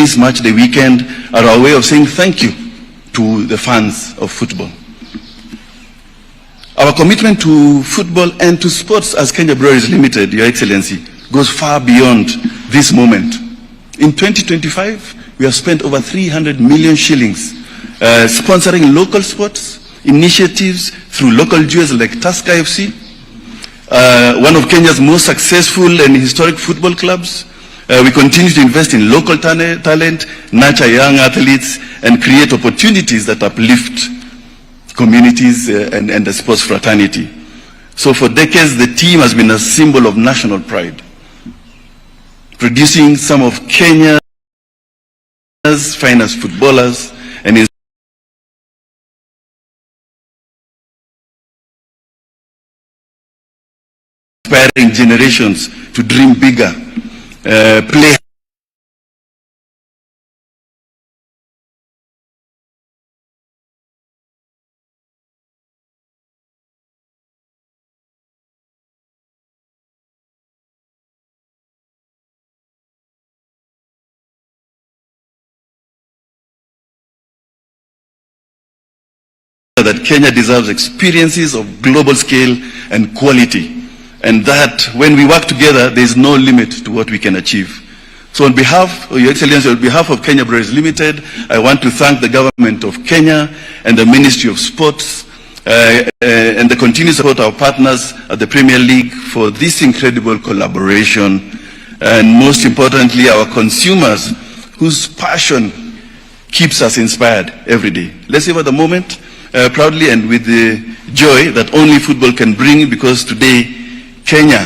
this match day weekend are our way of saying thank you to the fans of football. Our commitment to football and to sports as Kenya Breweries Limited, Your Excellency, goes far beyond this moment. In 2025, we have spent over 300 million shillings sponsoring local sports initiatives through local jewels like Tusker FC, one of Kenya's most successful and historic football clubs. We continue to invest in local talent, nurture young athletes, and create opportunities that uplift communities and the sports fraternity. So for decades, the team has been a symbol of national pride, producing some of Kenya's finest footballers and inspiring generations to dream bigger, play that Kenya deserves experiences of global scale and quality, and that when we work together, there is no limit to what we can achieve. So on behalf of Your Excellency, on behalf of Kenya Breweries Limited, I want to thank the government of Kenya and the Ministry of Sports and the continued support of our partners at the Premier League for this incredible collaboration, and most importantly, our consumers whose passion keeps us inspired every day. Let's savor the moment proudly and with the joy that only football can bring, because today Kenya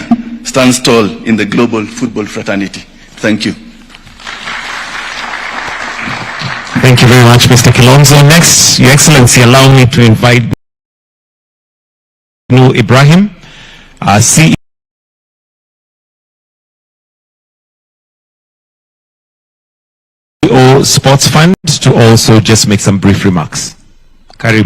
stands tall in the global football fraternity. Thank you. Thank you very much, Mr. Kilonzo. Next, Your Excellency, allow me to invite Nuh Ibrahim, CEO Sports Fund, to also just make some brief remarks. Karibu.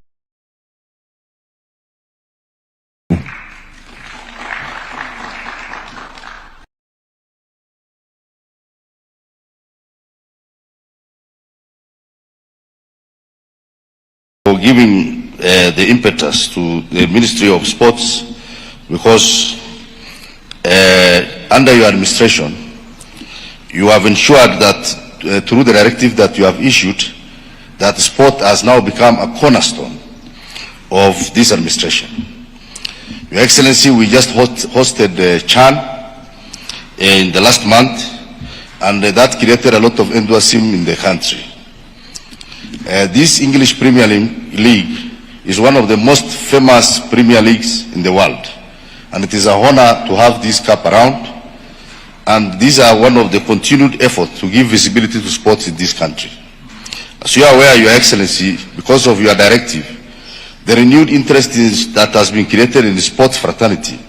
For giving the impetus to the Ministry of Sports, because under your administration, you have ensured that through the directive that you have issued, that sport has now become a cornerstone of this administration. Your Excellency, we just hosted Chan in the last month, and that created a lot of enthusiasm in the country. This English Premier League is one of the most famous Premier Leagues in the world, and it is an honor to have this cup around, and these are one of the continued efforts to give visibility to sports in this country. As you are aware, Your Excellency, because of your directive, the renewed interest that has been created in the sports fraternity,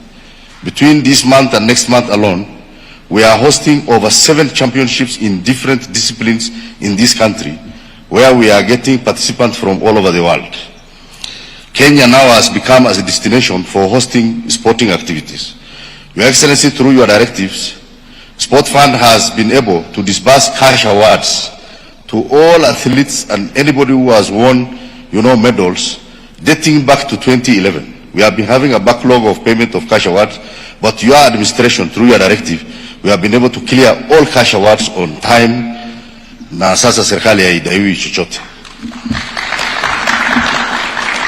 between this month and next month alone, we are hosting over 7 championships in different disciplines in this country, where we are getting participants from all over the world. Kenya now has become as a destination for hosting sporting activities. Your Excellency, through your directives, Sport Fund has been able to disburse cash awards to all athletes and anybody who has won, medals dating back to 2011. We have been having a backlog of payment of cash awards, but your administration, through your directive, we have been able to clear all cash awards on time. Na sasa serikali haidaiwi chochote.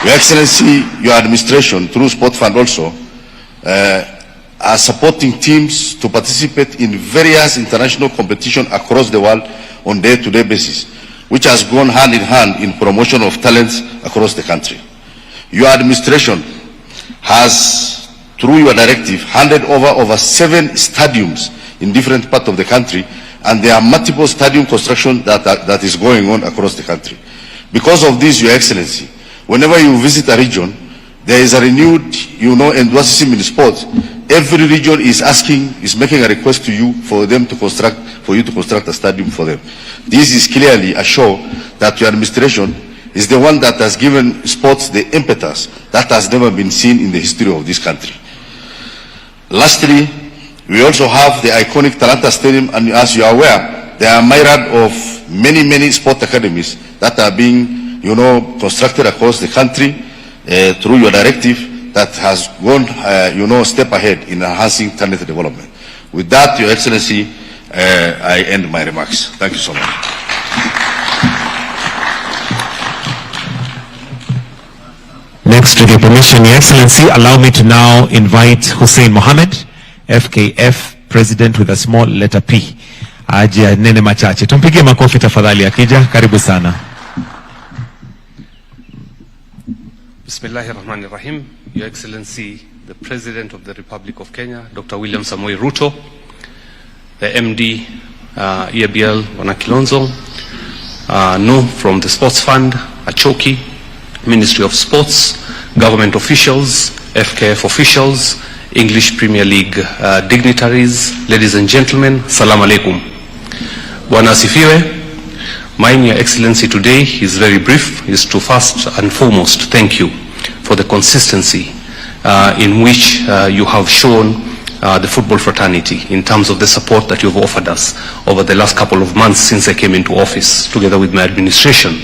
Your Excellency, your administration, through Sport Fund also, are supporting teams to participate in various international competitions across the world on day-to-day basis, which has gone hand in hand in promotion of talents across the country. Your administration has, through your directive, handed over 7 stadiums in different parts of the country, and there are multiple stadium construction that is going on across the country. Because of this, Your Excellency, whenever you visit a region, there is a renewed, enthusiasm in sports. Every region is making a request to you for you to construct a stadium for them. This is clearly a show that your administration is the one that has given sports the impetus that has never been seen in the history of this country. Lastly, we also have the iconic Talanta Stadium, and as you are aware, there are myriad of many sport academies that are being, constructed across the country through your directive that has gone, step ahead in enhancing talent development. With that, Your Excellency, I end my remarks. Thank you so much. Next, with your permission, Your Excellency, allow me to now invite Hussein Mohammed, FKF President with a small letter P. Aje nene machache. Tumpigie makofi tafadhali akija. Karibu sana. Bismillahirrahmanirrahim. Your Excellency, the President of the Republic of Kenya, Dr. William Samoei Ruto, the MD, EABL, Wana Kilonzo, No from the Sports Fund, Achoki, Ministry of Sports, government officials, FKF officials, English Premier League dignitaries, ladies and gentlemen, Salam Alaikum. Bwana Asifiwe. Mine, Your Excellency, today is very brief, is to first and foremost thank you for the consistency in which you have shown the football fraternity in terms of the support that you've offered us over the last couple of months since I came into office together with my administration.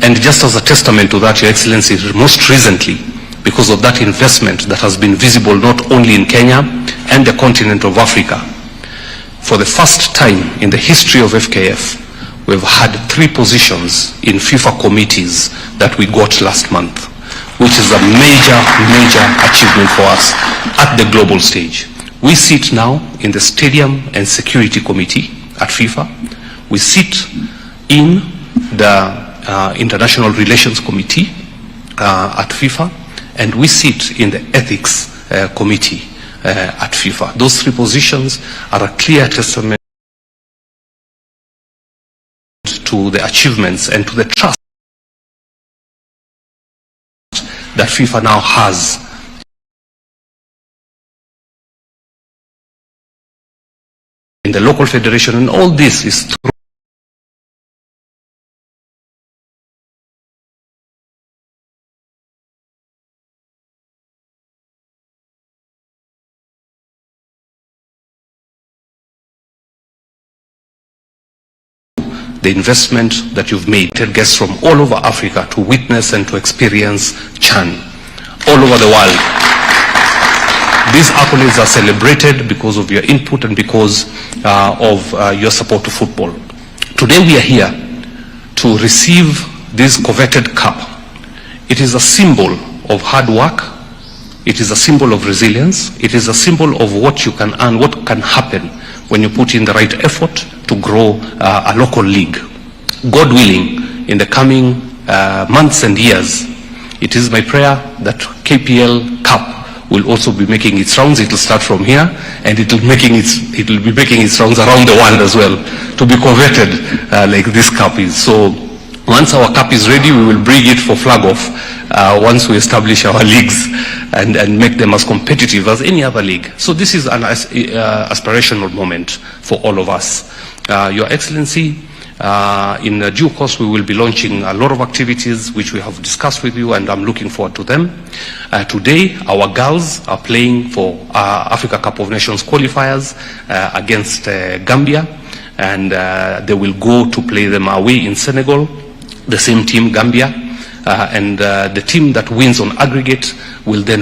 And just as a testament to that, Your Excellency, most recently, because of that investment that has been visible not only in Kenya and the continent of Africa, for the first time in the history of FKF, we've had 3 positions in FIFA committees that we got last month, which is a major achievement for us at the global stage. We sit now in the Stadium and Security Committee at FIFA. We sit in the International Relations Committee at FIFA, and we sit in the Ethics Committee at FIFA. Those 3 positions are a clear testament to the achievements and to the trust that FIFA now has in the local federation, and all this is through the investment that you've made. Guests from all over Africa to witness and to experience CHAN all over the world. These accolades are celebrated because of your input and because of your support to football. Today we are here to receive this coveted cup. It is a symbol of hard work. It is a symbol of resilience. It is a symbol of what you can earn, what can happen when you put in the right effort to grow a local league. God willing, in the coming months and years, it is my prayer that KPL Cup will also be making its rounds. It will start from here, and it will be making its rounds around the world as well, to be coveted like this cup is. So once our cup is ready, we will bring it for flag off once we establish our leagues and make them as competitive as any other league. So this is an aspirational moment for all of us. Your Excellency, in due course we will be launching a lot of activities which we have discussed with you, and I'm looking forward to them. Today our girls are playing for Africa Cup of Nations qualifiers against Gambia, and they will go to play them away in Senegal, the same team, Gambia, and the team that wins on aggregate will then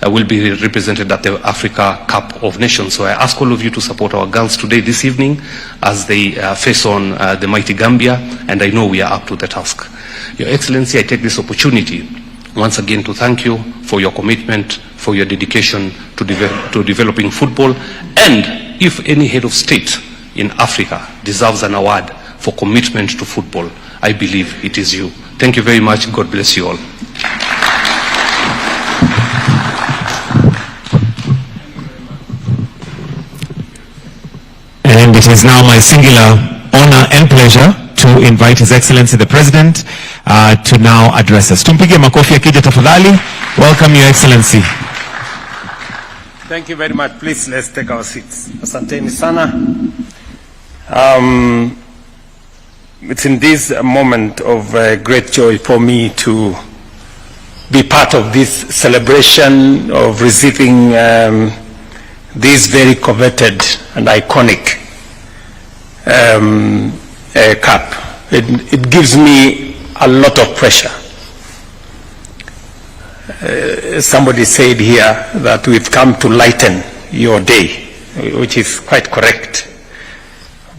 will be represented at the Africa Cup of Nations. So I ask all of you to support our girls today, this evening, as they face on the mighty Gambia, and I know we are up to the task. Your Excellency, I take this opportunity once again to thank you for your commitment, for your dedication to developing football, and if any head of state in Africa deserves an award for commitment to football, I believe it is you. Thank you very much. God bless you all. And it is now my singular honor and pleasure to invite His Excellency the President to now address us. Tumpige makofi akija tafadhali. Welcome, Your Excellency. Thank you very much. Please, let's take our seats. Asanteni sana. It's in this moment of great joy for me to be part of this celebration of receiving this very coveted and iconic Cup. It gives me a lot of pressure. Somebody said here that we've come to lighten your day, which is quite correct.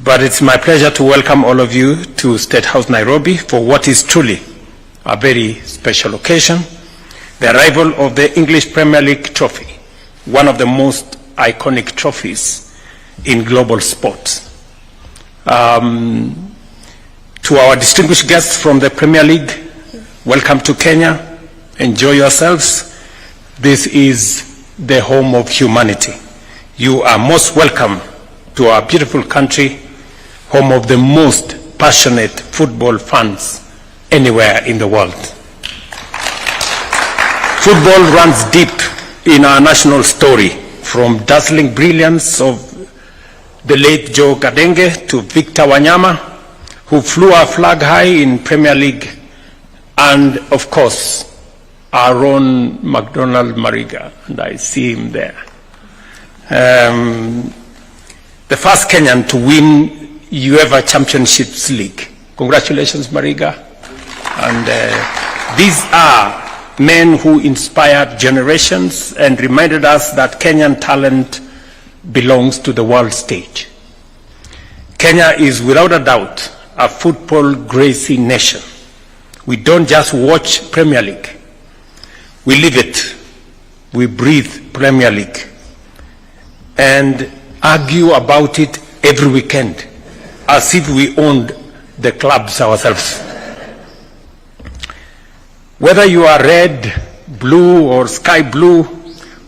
But it's my pleasure to welcome all of you to State House Nairobi for what is truly a very special occasion, the arrival of the English Premier League trophy, one of the most iconic trophies in global sports. To our distinguished guests from the Premier League, welcome to Kenya. Enjoy yourselves. This is the home of humanity. You are most welcome to our beautiful country, home of the most passionate football fans anywhere in the world. Football runs deep in our national story, from dazzling brilliance of the late Joe Gadenge to Victor Wanyama, who flew our flag high in Premier League, and of course, our own McDonald Mariga, and I see him there. The first Kenyan to win UEFA Championships League. Congratulations, Mariga. And these are men who inspired generations and reminded us that Kenyan talent belongs to the world stage. Kenya is without a doubt a football crazy nation. We don't just watch Premier League. We live it. We breathe Premier League and argue about it every weekend as if we owned the clubs ourselves. Whether you are red, blue, or sky blue,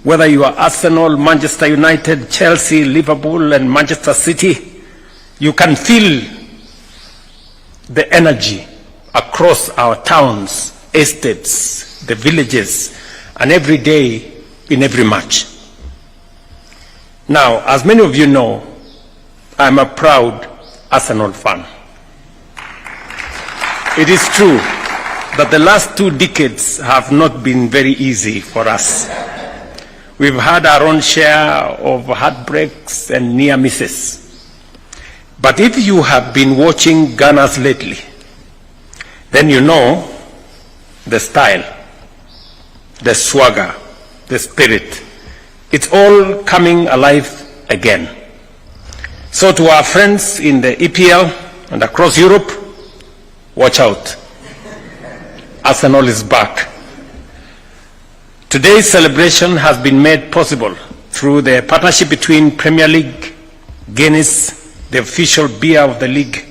whether you are Arsenal, Manchester United, Chelsea, Liverpool, and Manchester City, you can feel the energy across our towns, estates, the villages, and every day in every match. Now, as many of you know, I'm a proud Arsenal fan. It is true that the last 2 decades have not been very easy for us. We've had our own share of heartbreaks and near misses. But if you have been watching Gunners lately, then you know the style, the swagger, the spirit. It's all coming alive again. So to our friends in the EPL and across Europe, watch out. Arsenal is back. Today's celebration has been made possible through the partnership between Premier League, Guinness, the official beer of the league,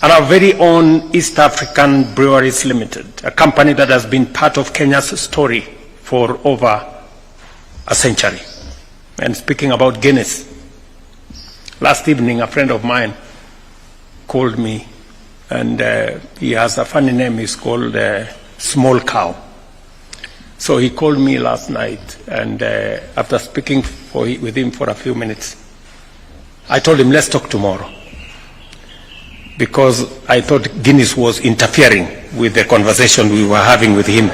and our very own East African Breweries Limited, a company that has been part of Kenya's story for over a century. And speaking about Guinness, last evening a friend of mine called me, and he has a funny name. He's called Small Cow. So he called me last night, and after speaking with him for a few minutes, I told him, let's talk tomorrow, because I thought Guinness was interfering with the conversation we were having with him.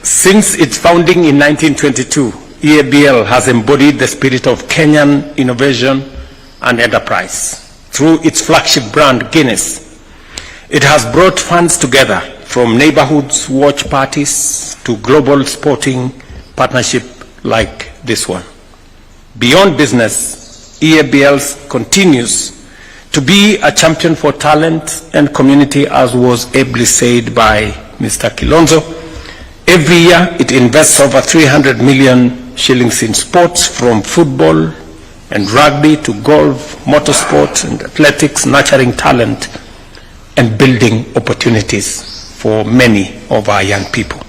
Since its founding in 1922, EABL has embodied the spirit of Kenyan innovation and enterprise. Through its flagship brand, Guinness, it has brought fans together, from neighborhoods watch parties to global sporting partnership like this one. Beyond business, EABL continues to be a champion for talent and community, as was ably said by Mr. Kilonzo. Every year, it invests over 300 million shillings in sports, from football and rugby to golf, motorsports and athletics, nurturing talent and building opportunities for many of our young people.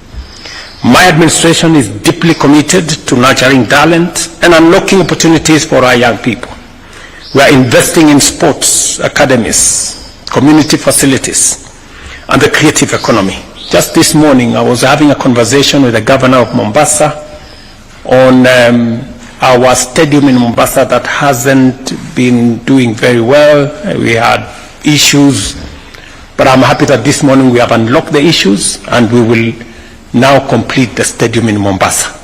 My administration is deeply committed to nurturing talent and unlocking opportunities for our young people. We are investing in sports academies, community facilities, and the creative economy. Just this morning, I was having a conversation with the governor of Mombasa on our stadium in Mombasa that hasn't been doing very well. We had issues, but I'm happy that this morning we have unlocked the issues, and we will now complete the stadium in Mombasa.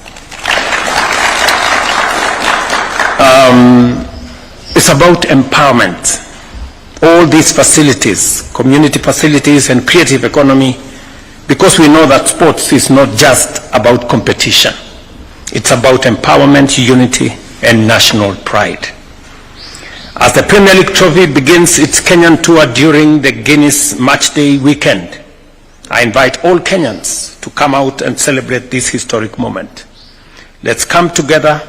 It's about empowerment. All these facilities, community facilities and creative economy, because we know that sports is not just about competition. It's about empowerment, unity, and national pride. As the Premier League trophy begins its Kenyan tour during the Guinness Match Day weekend, I invite all Kenyans to come out and celebrate this historic moment. Let's come together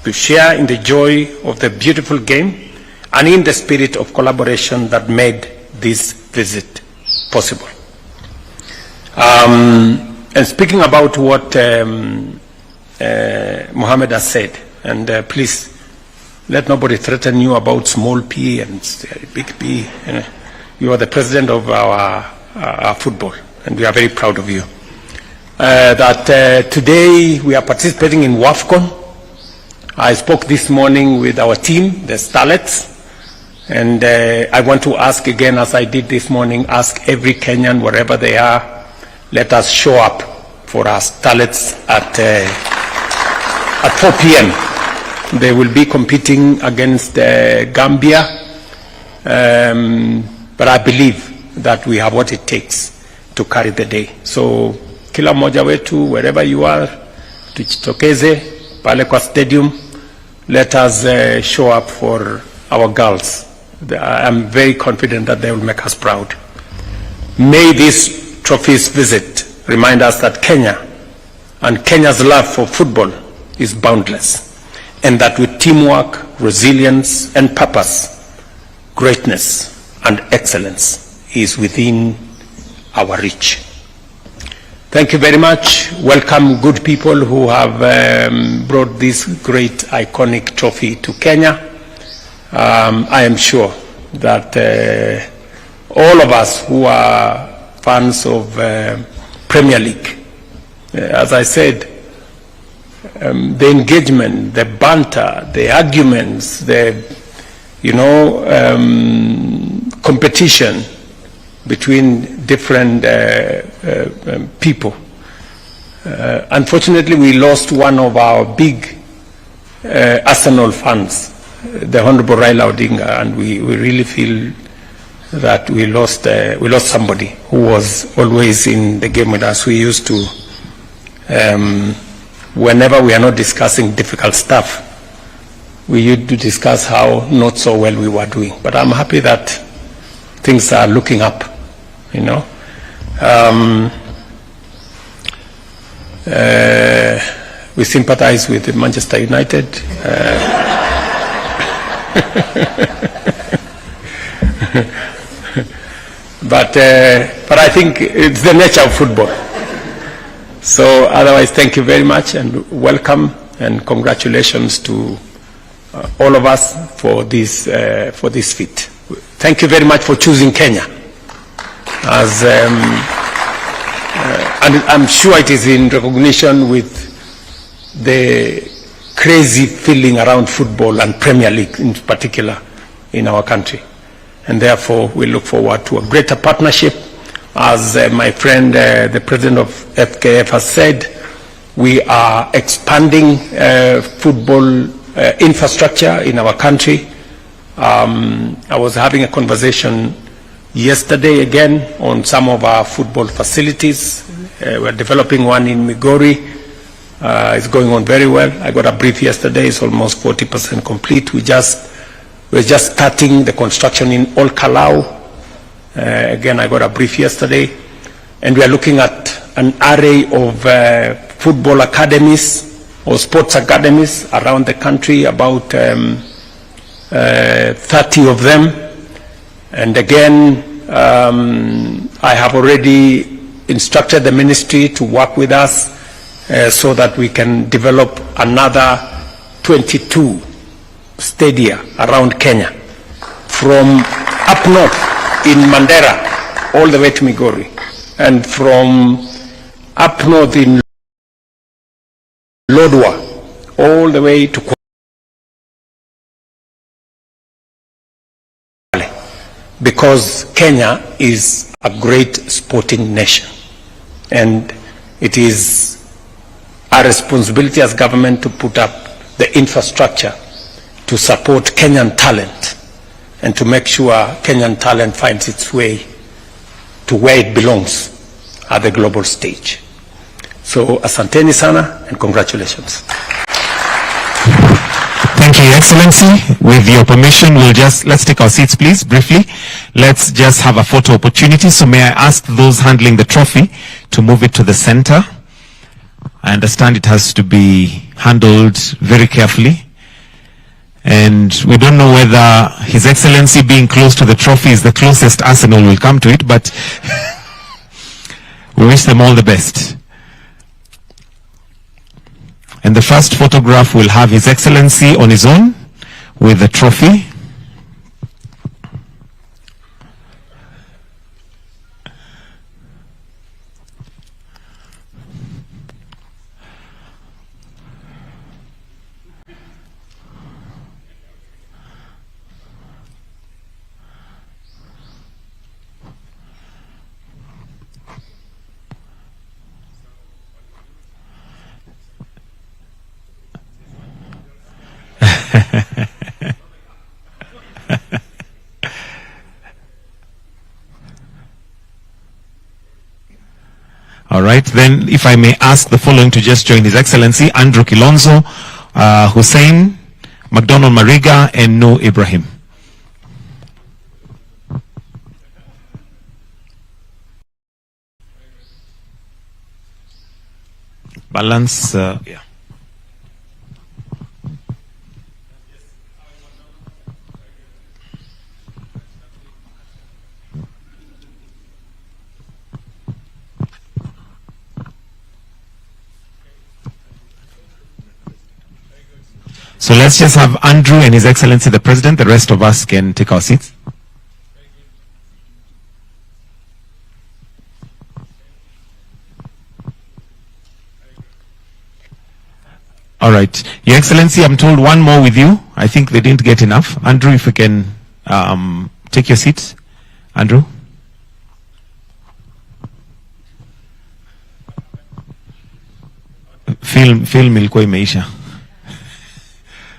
to share in the joy of the beautiful game and in the spirit of collaboration that made this visit possible. And speaking about what Mohammed has said, and please let nobody threaten you about small p and big P. You are the president of our football, and we are very proud of you. Today we are participating in WAFCON. I spoke this morning with our team, the Starlets, and I want to ask again, as I did this morning, ask every Kenyan, wherever they are, let us show up for our Starlets at 4 p.m. They will be competing against Gambia, but I believe that we have what it takes to carry the day. So kila mmoja wetu, wherever you are, tujitokeze pale kwa stadium. Let us show up for our girls. I'm very confident that they will make us proud. May this trophy's visit remind us that Kenya and Kenya's love for football is boundless, and that with teamwork, resilience, and purpose, greatness and excellence is within our reach. Thank you very much. Welcome, good people who have brought this great iconic trophy to Kenya. I am sure that all of us who are fans of Premier League, as I said, the engagement, the banter, the arguments, the competition between different people. Unfortunately, we lost one of our big Arsenal fans, the Honorable Raila Odinga, and we really feel that we lost somebody who was always in the game with us. We used to, whenever we are not discussing difficult stuff, we used to discuss how not so well we were doing. But I'm happy that things are looking up, we sympathize with Manchester United. But I think it's the nature of football. So otherwise, thank you very much and welcome and congratulations to all of us for this feat. Thank you very much for choosing Kenya. As and I'm sure it is in recognition with the crazy feeling around football and Premier League in particular in our country. And therefore, we look forward to a greater partnership. As my friend, the president of FKF has said, we are expanding football infrastructure in our country. I was having a conversation yesterday again on some of our football facilities. We're developing one in Migori. It's going on very well. I got a brief yesterday. It's almost 40% complete. We're just starting the construction in Ol Kalou. Again, I got a brief yesterday. And we are looking at an array of football academies or sports academies around the country, about 30 of them. And again, I have already instructed the ministry to work with us so that we can develop another 22 stadia around Kenya, from up north in Mandera all the way to Migori, and from up north in Lodwar all the way to Kwale, because Kenya is a great sporting nation, and it is our responsibility as government to put up the infrastructure to support Kenyan talent and to make sure Kenyan talent finds its way to where it belongs at the global stage. So asanteni sana and congratulations. Thank you, Your Excellency. With your permission, let's take our seats, please, briefly. Let's just have a photo opportunity. So may I ask those handling the trophy to move it to the center? I understand it has to be handled very carefully. And we don't know whether His Excellency being close to the trophy is the closest Arsenal will come to it, but we wish them all the best. And the first photograph will have His Excellency on his own with the trophy. All right, then if I may ask the following to just join His Excellency: Andrew Kilonzo, Hussein, McDonald Mariga, and Noor Ibrahim. Balance, yeah. So let's just have Andrew and His Excellency the President. The rest of us can take our seats. All right. Your Excellency, I'm told one more with you. I think they didn't get enough. Andrew, if you can take your seat. Andrew. Film ilikuwa imeisha.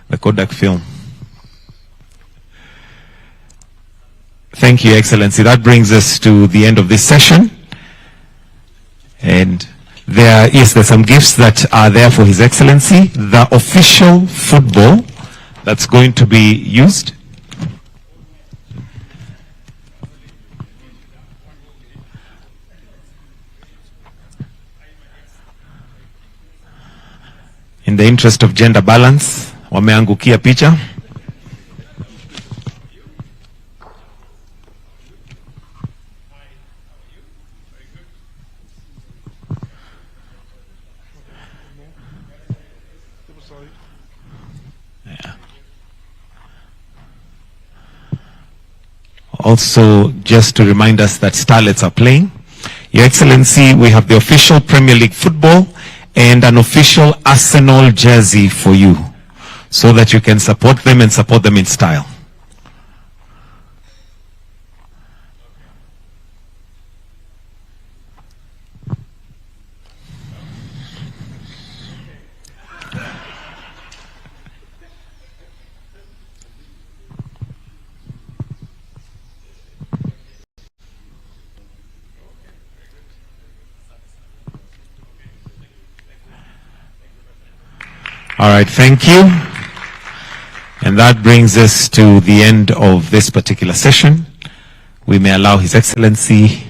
The Kodak film. Thank you, Excellency. That brings us to the end of this session. And there's some gifts that are there for His Excellency. The official football that's going to be used. In the interest of gender balance, wameangukia picha. Yeah. Also, just to remind us that Starlets are playing. Your Excellency, we have the official Premier League football and an official Arsenal jersey for you, so that you can support them and support them in style. All right, thank you. And that brings us to the end of this particular session. We may allow His Excellency